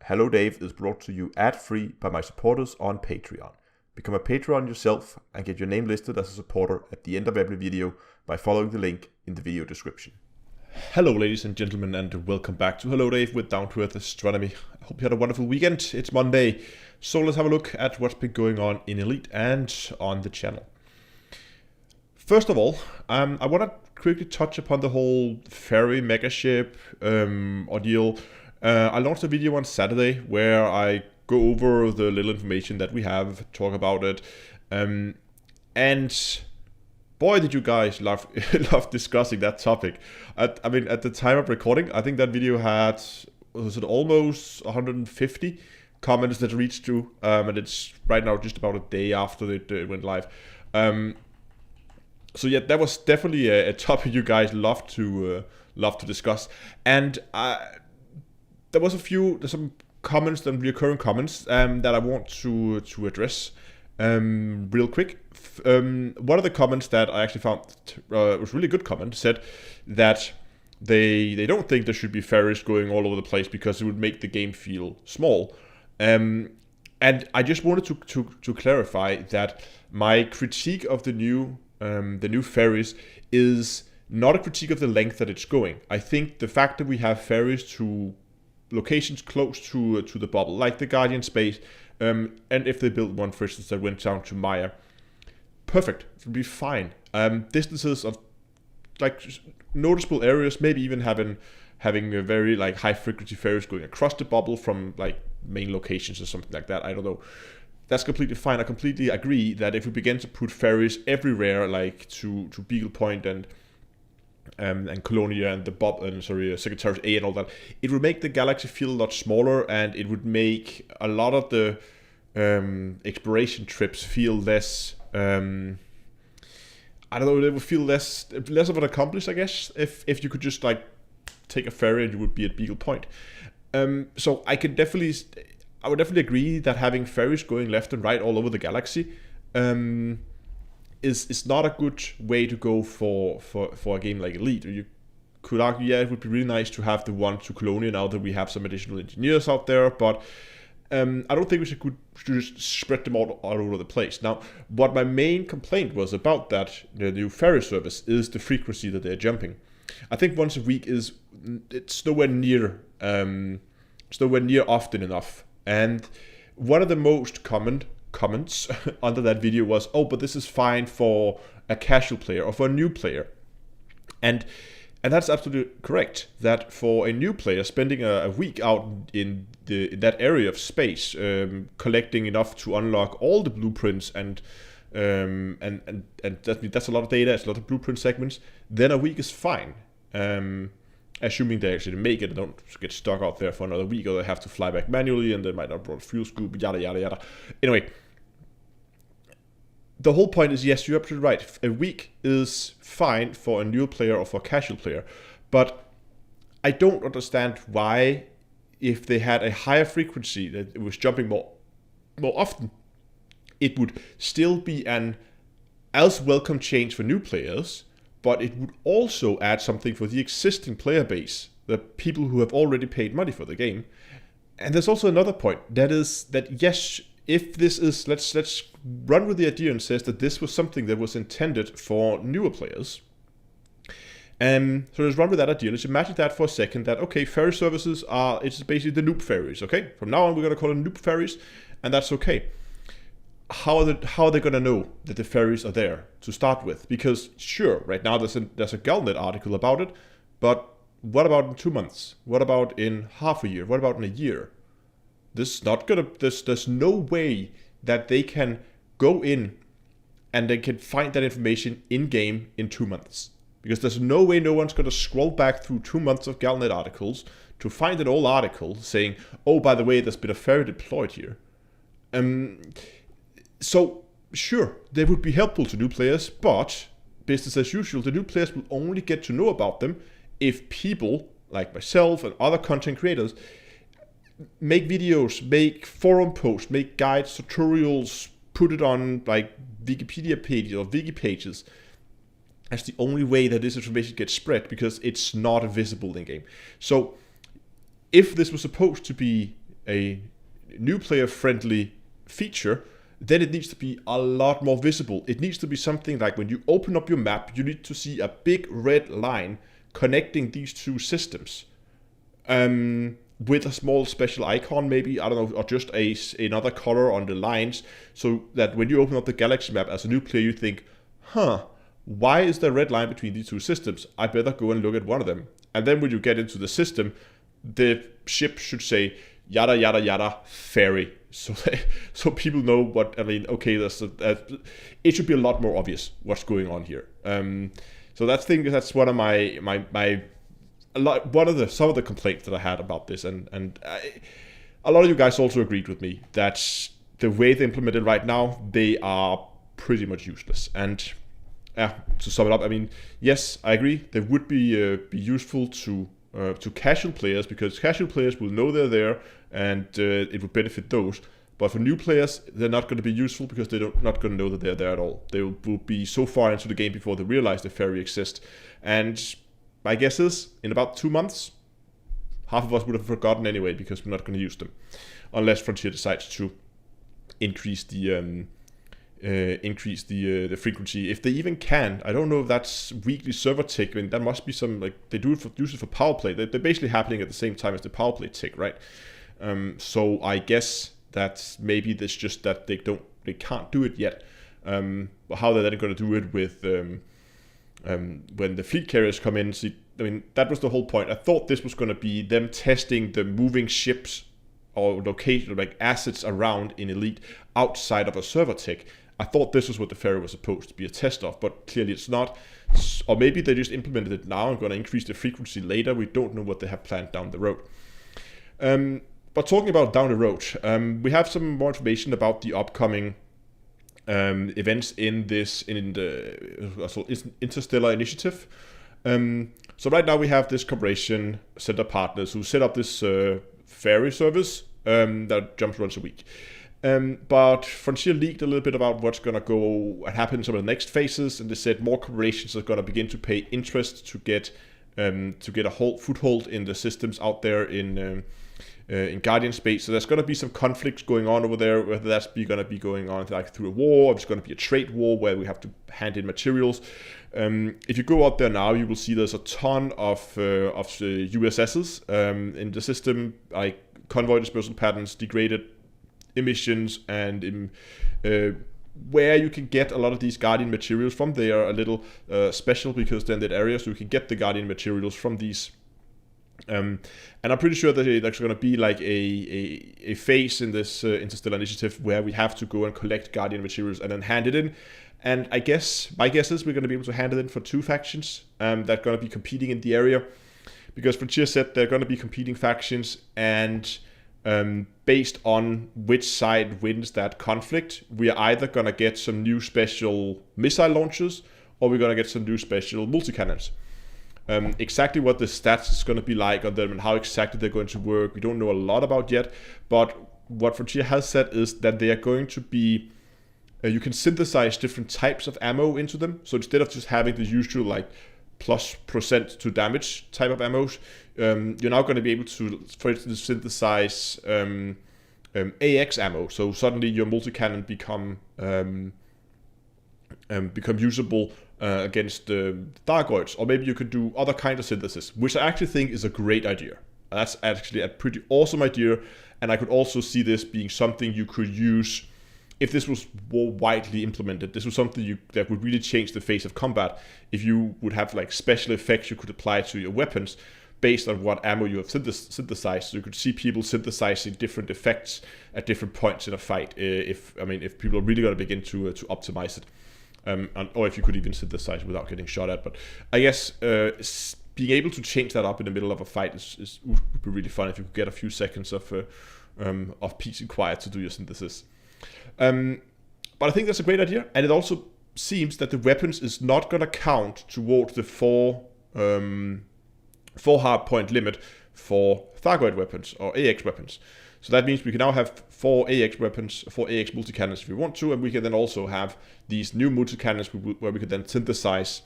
Hello Dave is brought to you ad-free by my supporters on Patreon. Become a Patreon yourself and get your name listed as a supporter at the end of every video by following the link in the video description. Hello ladies and gentlemen, and welcome back to Hello Dave with Down to Earth Astronomy. I hope you had a wonderful weekend. It's Monday, so let's have a look at what's been going on in Elite and on the channel. First of all, I want to quickly touch upon the whole ferry megaship ordeal. I launched a video on Saturday where I go over the little information that we have, talk about it, and boy did you guys love discussing that topic. I mean, at the time of recording, I think that video had, was it almost 150 comments that reached through, and it's right now just about a day after it went live. So yeah, that was definitely a topic you guys love to discuss, and there was some comments and recurring comments that I want to address real quick. One of the comments that I actually found was a really good comment said that they don't think there should be ferries going all over the place because it would make the game feel small. And I just wanted to clarify that my critique of the new ferries is not a critique of the length that it's going. I think the fact that we have ferries to locations close to the bubble, like the Guardian space, and if they built one, for instance, that went down to Maya, perfect, it would be fine. Distances of like noticeable areas, maybe even having a very like high frequency ferries going across the bubble from like main locations or something like that. I don't know. That's completely fine. I completely agree that if we begin to put ferries everywhere, like to Beagle Point and Colonia and the Secretariat A and all that, it would make the galaxy feel a lot smaller, and it would make a lot of the exploration trips feel less. I don't know. They would feel less of an accomplished, I guess, if you could just like take a ferry and you would be at Beagle Point. So I would definitely agree that having ferries going left and right all over the galaxy is not a good way to go for a game like Elite. You could argue, yeah, it would be really nice to have the one to Colonia now that we have some additional engineers out there, but I don't think we should just spread them all over the place. Now, what my main complaint was about that the new ferry service is the frequency that they're jumping. I think once a week it's nowhere near often enough. And one of the most common comments under that video was, oh, but this is fine for a casual player or for a new player. And that's absolutely correct, that for a new player spending a week out in that area of space, collecting enough to unlock all the blueprints and that's a lot of data, it's a lot of blueprint segments, then a week is fine. Assuming they actually make it and don't get stuck out there for another week, or they have to fly back manually and they might not brought a fuel scoop, yada yada yada. Anyway, the whole point is, yes, you're absolutely right. A week is fine for a new player or for a casual player, but I don't understand why, if they had a higher frequency that it was jumping more often, it would still be an as welcome change for new players, but it would also add something for the existing player base, the people who have already paid money for the game. And there's also another point, that is that, yes, if this is, let's run with the idea and says that this was something that was intended for newer players. So let's run with that idea. Let's imagine that for a second, that, okay, ferry services it's basically the Noob Ferries, okay? From now on, we're going to call them Noob Ferries, and that's okay. How are they going to know that the ferries are there to start with? Because sure, right now there's a Galnet article about it, but what about in 2 months? What about in half a year? What about in a year? There's no way that they can go in and they can find that information in game in 2 months, because there's no way no one's going to scroll back through 2 months of Galnet articles to find an old article saying, oh, by the way, there's been a ferry deployed here. So, sure, they would be helpful to new players, but business as usual, the new players will only get to know about them if people like myself and other content creators make videos, make forum posts, make guides, tutorials, put it on like Wikipedia pages or wiki pages. That's the only way that this information gets spread, because it's not visible in game. So if this was supposed to be a new player friendly feature, then it needs to be a lot more visible. It needs to be something like when you open up your map, you need to see a big red line connecting these two systems, with a small special icon, maybe, I don't know, or just another color on the lines, so that when you open up the galaxy map as a new player, you think, why is there a red line between these two systems? I better go and look at one of them. And then when you get into the system, the ship should say, yada, yada, yada, ferry. So people know what, I mean, okay, it should be a lot more obvious what's going on here. So that's one of some of the complaints that I had about this, and a lot of you guys also agreed with me that the way they implement it right now, they are pretty much useless. And to sum it up, I mean, yes, I agree. They would be useful to casual players, because casual players will know they're there, and it would benefit those. But for new players, they're not going to be useful, because they're not going to know that they're there at all. They will be so far into the game before they realize the ferry exists. And my guess is, in about 2 months, half of us would have forgotten anyway, because we're not going to use them, unless Frontier decides to increase the frequency, if they even can. I don't know if that's weekly server tick. I mean, that must be some, like, they use it for power play. They're basically happening at the same time as the power play tick, right? So I guess that maybe it's just that they can't do it yet. How they're then going to do it with when the fleet carriers come in. See, I mean, that was the whole point. I thought this was going to be them testing the moving ships or location, like assets around in Elite outside of a server tick. I thought this was what the ferry was supposed to be a test of, but clearly it's not. Or maybe they just implemented it now and going to increase the frequency later. We don't know what they have planned down the road. But talking about down the road, we have some more information about the upcoming events in the Interstellar Initiative. So right now we have this corporation, center partners, who set up this ferry service that jumps once a week. But Frontier leaked a little bit about what's going to go and happen in some of the next phases, and they said more corporations are going to begin to pay interest to get a foothold in the systems out there in Guardian space. So there's going to be some conflicts going on over there, whether that's going to be going on like through a war, or it's going to be a trade war where we have to hand in materials. If you go out there now, you will see there's a ton of USSs in the system, like convoy dispersal patterns, degraded emissions, and where you can get a lot of these Guardian materials from. They are a little special, because they're in that area, so you can get the Guardian materials from these. And I'm pretty sure that there's going to be like a phase in this Interstellar Initiative where we have to go and collect Guardian materials and then hand it in. And my guess is we're going to be able to hand it in for 2 factions that are going to be competing in the area, because Frontier said they're going to be competing factions, and based on which side wins that conflict, we are either going to get some new special missile launchers, or we're going to get some new special multi-cannons. Exactly what the stats is going to be like on them and how exactly they're going to work, we don't know a lot about yet. But what Frontier has said is that they are going to be, you can synthesize different types of ammo into them. So instead of just having the usual like +% to damage type of ammos, you're now going to be able to, for instance, synthesize AX ammo. So suddenly your multi-cannon become usable against Thargoids, or maybe you could do other kind of synthesis, which I actually think is a great idea. That's actually a pretty awesome idea, and I could also see this being something you could use if this was more widely implemented. This was something that would really change the face of combat. If you would have like special effects you could apply to your weapons based on what ammo you have synthesized. So you could see people synthesizing different effects at different points in a fight. If people are really going to begin to optimize it. Or if you could even synthesize without getting shot at. But I guess being able to change that up in the middle of a fight would be really fun if you could get a few seconds of peace and quiet to do your synthesis. But I think that's a great idea, and it also seems that the weapons is not going to count towards the 4 hard point limit for Thargoid weapons or AX weapons. So that means we can now have 4 AX weapons, 4 AX multi-cannons if we want to, and we can then also have these new multi-cannons where we can then synthesize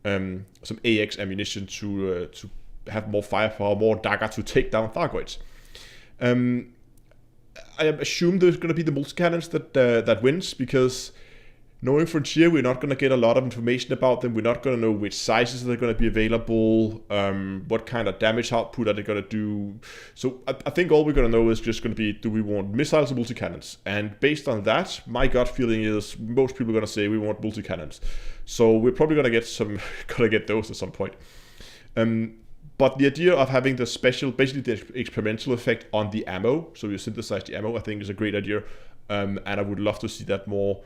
some AX ammunition to have more firepower, more dagger to take down Thargoids. I assume there's going to be the multi-cannons that wins, because knowing Frontier, we're not going to get a lot of information about them. We're not going to know which sizes are going to be available, what kind of damage output are they going to do. So I think all we're going to know is just going to be, do we want missiles or multi-cannons? And based on that, my gut feeling is most people are going to say we want multi-cannons. So we're probably going to get those at some point. But the idea of having the special, basically the experimental effect on the ammo, so you synthesize the ammo, I think is a great idea. And I would love to see that more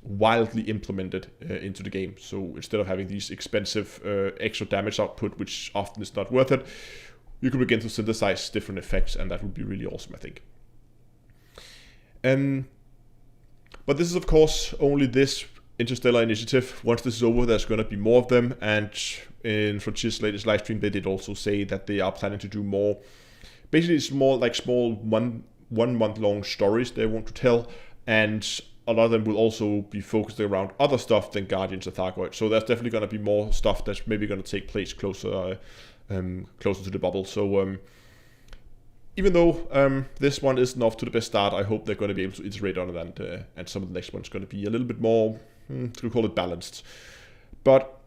wildly implemented into the game. So instead of having these expensive extra damage output, which often is not worth it, you can begin to synthesize different effects, and that would be really awesome, I think. But this is of course only this Interstellar Initiative. Once this is over, there's going to be more of them, and in Frontier's latest live stream they did also say that they are planning to do more. Basically it's more like small one month long stories they want to tell, and a lot of them will also be focused around other stuff than Guardians of Thargoid. So there's definitely going to be more stuff that's maybe going to take place closer to the bubble. So even though this one isn't off to the best start, I hope they're going to be able to iterate on it, and some of the next one's going to be a little bit more, to call it, balanced. But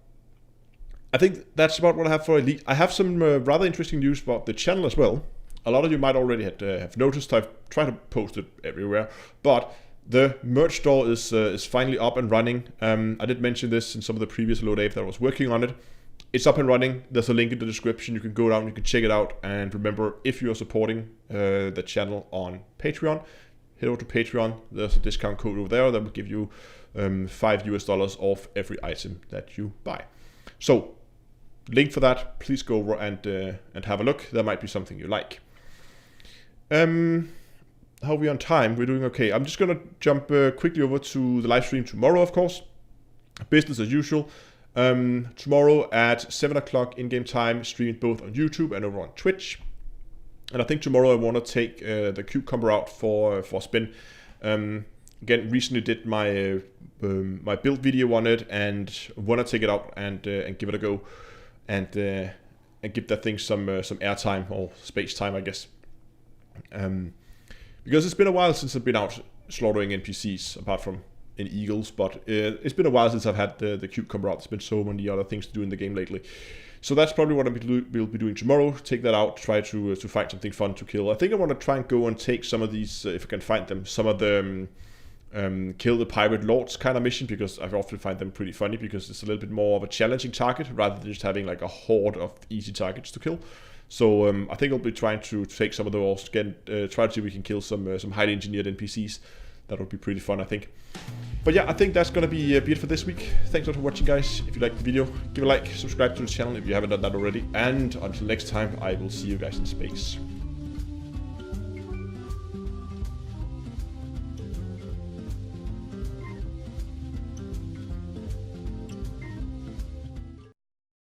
I think that's about what I have for Elite. I have some rather interesting news about the channel as well. A lot of you might already have noticed. I've tried to post it everywhere, but the merch store is finally up and running. I did mention this in some of the previous Low Dave that I was working on it. It's up and running. There's a link in the description. You can go down, you can check it out. And remember, if you're supporting the channel on Patreon, head over to Patreon. There's a discount code over there that will give you $5 off every item that you buy. So, link for that. Please go over and have a look. There might be something you like. How are we on time? We're doing okay. I'm just going to jump quickly over to the live stream tomorrow, of course. Business as usual. Tomorrow at 7 o'clock in-game time, streamed both on YouTube and over on Twitch. And I think tomorrow I want to take the cucumber out for a spin. Again, recently did my my build video on it, and want to take it out and give it a go, and give that thing some airtime or space time, I guess. Because it's been a while since I've been out slaughtering NPCs, apart from in Eagles, but it's been a while since I've had the cucumber out. There's been so many other things to do in the game lately. So that's probably what we'll be doing tomorrow. Take that out, try to find something fun to kill. I think I want to try and go and take some of these, if I can find them, some of the kill the pirate lords kind of mission, because I often find them pretty funny, because it's a little bit more of a challenging target rather than just having like a horde of easy targets to kill. So I think I'll be trying to take some of those, again, try to see if we can kill some highly engineered NPCs. That would be pretty fun, I think. But yeah, I think that's going to be it for this week. Thanks a lot for watching, guys. If you liked the video, give a like, subscribe to the channel if you haven't done that already. And until next time, I will see you guys in space.